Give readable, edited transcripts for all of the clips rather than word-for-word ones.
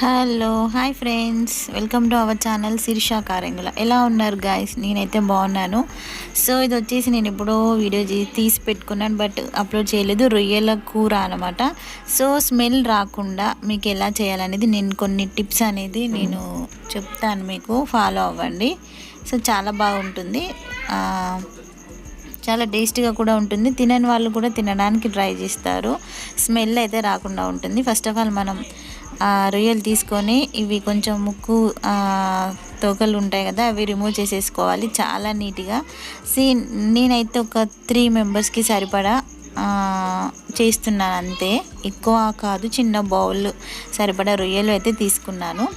Hello hi friends, welcome to our channel Sirishakarengula. ఎలా ఉన్నారు guys? నేనైతే బాగున్నాను. సో ఇది వచ్చేసి నేను ఎప్పుడో వీడియో తీసి పెట్టుకున్నాను, బట్ అప్లోడ్ చేయలేదు. రొయ్యల కూర అనమాట. సో స్మెల్ రాకుండా మీకు ఎలా చేయాలనేది నేను కొన్ని టిప్స్ అనేది నేను చెప్తాను, మీకు ఫాలో అవ్వండి. సో చాలా బాగుంటుంది, చాలా టేస్టీగా కూడా ఉంటుంది. తినని వాళ్ళు కూడా తినడానికి ట్రై చేస్తారు. స్మెల్ అయితే రాకుండా ఉంటుంది. ఫస్ట్ ఆఫ్ ఆల్ మనం రొయ్యలు తీసుకొని ఇవి కొంచెం ముక్కు తోకలు ఉంటాయి కదా, అవి రిమూవ్ చేసేసుకోవాలి చాలా నీట్గా. నేనైతే ఒక 3 మెంబర్స్కి సరిపడా చేస్తున్నాను, అంతే, ఎక్కువ కాదు. చిన్న బౌల్ సరిపడా రొయ్యలు అయితే తీసుకున్నాను.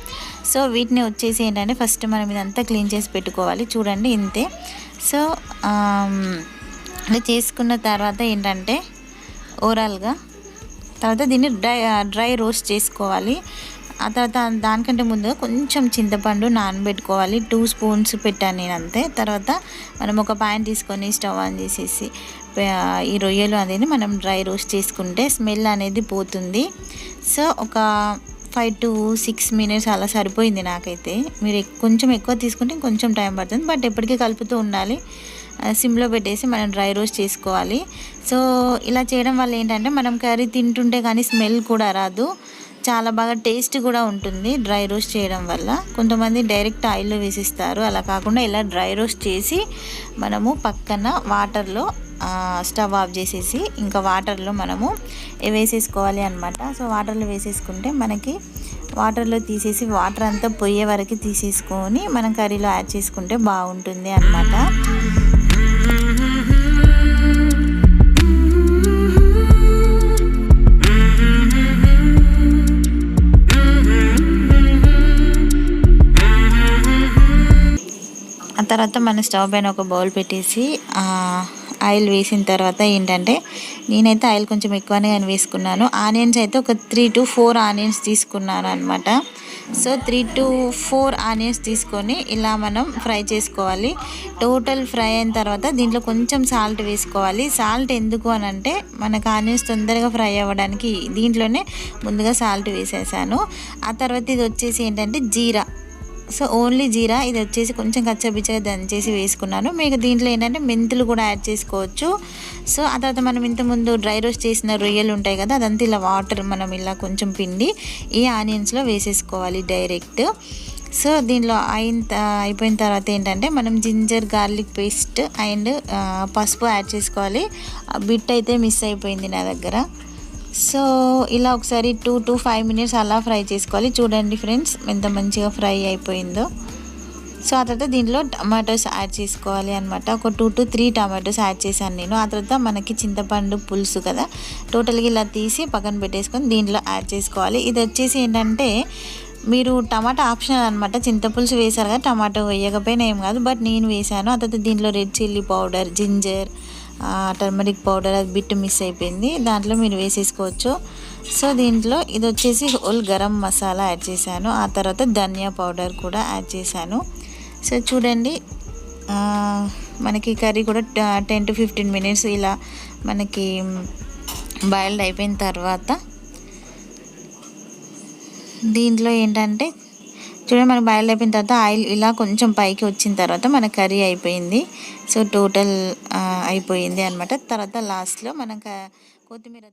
సో వీటిని వచ్చేసి ఏంటంటే ఫస్ట్ మనం ఇదంతా క్లీన్ చేసి పెట్టుకోవాలి. చూడండి ఇంతే. సో అలా చేసుకున్న తర్వాత ఏంటంటే ఓవరాల్గా తర్వాత దీన్ని డ్రై రోస్ట్ చేసుకోవాలి. ఆ తర్వాత దానికంటే ముందు కొంచెం చింతపండు నానబెట్టుకోవాలి. 2 స్పూన్స్ పెట్టాను నేను, అంతే. తర్వాత మనం ఒక ప్యాన్ తీసుకొని స్టవ్ ఆన్ చేసేసి ఈ రొయ్యలు అనేది మనం డ్రై రోస్ట్ చేసుకుంటే స్మెల్ అనేది పోతుంది. సో ఒక 5 to 6 minutes అలా సరిపోయింది నాకైతే. మీరు కొంచెం ఎక్కువ తీసుకుంటే కొంచెం టైం పడుతుంది, బట్ ఎప్పటికీ కలుపుతూ ఉండాలి. సిమ్లో పెట్టేసి మనం డ్రై రోస్ట్ చేసుకోవాలి. సో ఇలా చేయడం వల్ల ఏంటంటే మనం కర్రీ తింటుంటే కానీ స్మెల్ కూడా రాదు, చాలా బాగా టేస్ట్ కూడా ఉంటుంది డ్రై రోస్ట్ చేయడం వల్ల. కొంతమంది డైరెక్ట్ ఆయిల్లో వేసిస్తారు, అలా కాకుండా ఇలా డ్రై రోస్ట్ చేసి మనము పక్కన వాటర్లో స్టవ్ ఆఫ్ చేసేసి ఇంకా వాటర్లో మనము వేసేసుకోవాలి అనమాట. సో వాటర్లో వేసేసుకుంటే మనకి వాటర్లో తీసేసి వాటర్ అంతా పోయే వరకు తీసేసుకొని మనం కర్రీలో యాడ్ చేసుకుంటే బాగుంటుంది అనమాట. ఆ తర్వాత మన స్టవ్ పైన ఒక బౌల్ పెట్టేసి ఆయిల్ వేసిన తర్వాత ఏంటంటే నేనైతే ఆయిల్ కొంచెం ఎక్కువనే వేసుకున్నాను. ఆనియన్స్ అయితే ఒక 3 to 4 ఆనియన్స్ తీసుకున్నాను అనమాట. సో 3 to 4 ఆనియన్స్ తీసుకొని ఇలా మనం ఫ్రై చేసుకోవాలి. టోటల్ ఫ్రై అయిన తర్వాత దీంట్లో కొంచెం సాల్ట్ వేసుకోవాలి. సాల్ట్ ఎందుకు అని అంటే మనకు ఆనియన్స్ తొందరగా ఫ్రై అవ్వడానికి దీంట్లోనే ముందుగా సాల్ట్ వేసేసాను. ఆ తర్వాత ఇది వచ్చేసి ఏంటంటే జీరా. సో ఓన్లీ జీరా, ఇది వచ్చేసి కొంచెం కచ్చబిచ్చగా దంచేసి వేసుకున్నాను. మీకు దీంట్లో ఏంటంటే మెంతులు కూడా యాడ్ చేసుకోవచ్చు. సో ఆ తర్వాత మనం ఇంతకుముందు డ్రై రోస్ట్ చేసిన రొయ్యలు ఉంటాయి కదా, అదంతా ఇలా వాటర్ మనం ఇలా కొంచెం పిండి ఈ ఆనియన్స్లో వేసేసుకోవాలి డైరెక్ట్. సో దీనిలో అయిపోయిన తర్వాత ఏంటంటే మనం జింజర్ గార్లిక్ పేస్ట్ అండ్ పసుపు యాడ్ చేసుకోవాలి. బిట్ అయితే మిస్ అయిపోయింది నా దగ్గర. సో ఇలా ఒకసారి 2 to 5 minutes అలా ఫ్రై చేసుకోవాలి. చూడండి ఫ్రెండ్స్ ఎంత మంచిగా ఫ్రై అయిపోయిందో. సో ఆ తర్వాత దీంట్లో టమాటోస్ యాడ్ చేసుకోవాలి అనమాట. ఒక 2 to 3 టమాటోస్ యాడ్ చేశాను నేను. ఆ తర్వాత మనకి చింతపండు పులుసు కదా, టోటల్గా ఇలా తీసి పక్కన పెట్టేసుకొని దీంట్లో యాడ్ చేసుకోవాలి. ఇది వచ్చేసి ఏంటంటే మీరు టమాటా ఆప్షనల్ అనమాట. చింతపులుసు వేశారు కదా, టమాటో వేయకపోయినా ఏం కాదు, బట్ నేను వేసాను. ఆ తర్వాత దీంట్లో red chilli powder, ginger, turmeric powder, అది బిట్ మిస్ అయిపోయింది, దాంట్లో మీరు వేసేసుకోవచ్చు. సో దీంట్లో ఇది వచ్చేసి హోల్ గరం మసాలా యాడ్ చేశాను. ఆ తర్వాత ధనియా పౌడర్ కూడా యాడ్ చేశాను. సో చూడండి మనకి కర్రీ కూడా 10 to 15 minutes ఇలా మనకి బాయిల్డ్ అయిపోయిన తర్వాత దీంట్లో ఏంటంటే చూడండి మనకు బాయిల్ అయిపోయిన తర్వాత ఆయిల్ ఇలా కొంచెం పైకి వచ్చిన తర్వాత మన కర్రీ అయిపోయింది. సో టోటల్ అయిపోయింది అనమాట. తర్వాత లాస్ట్లో మనం కొత్తిమీర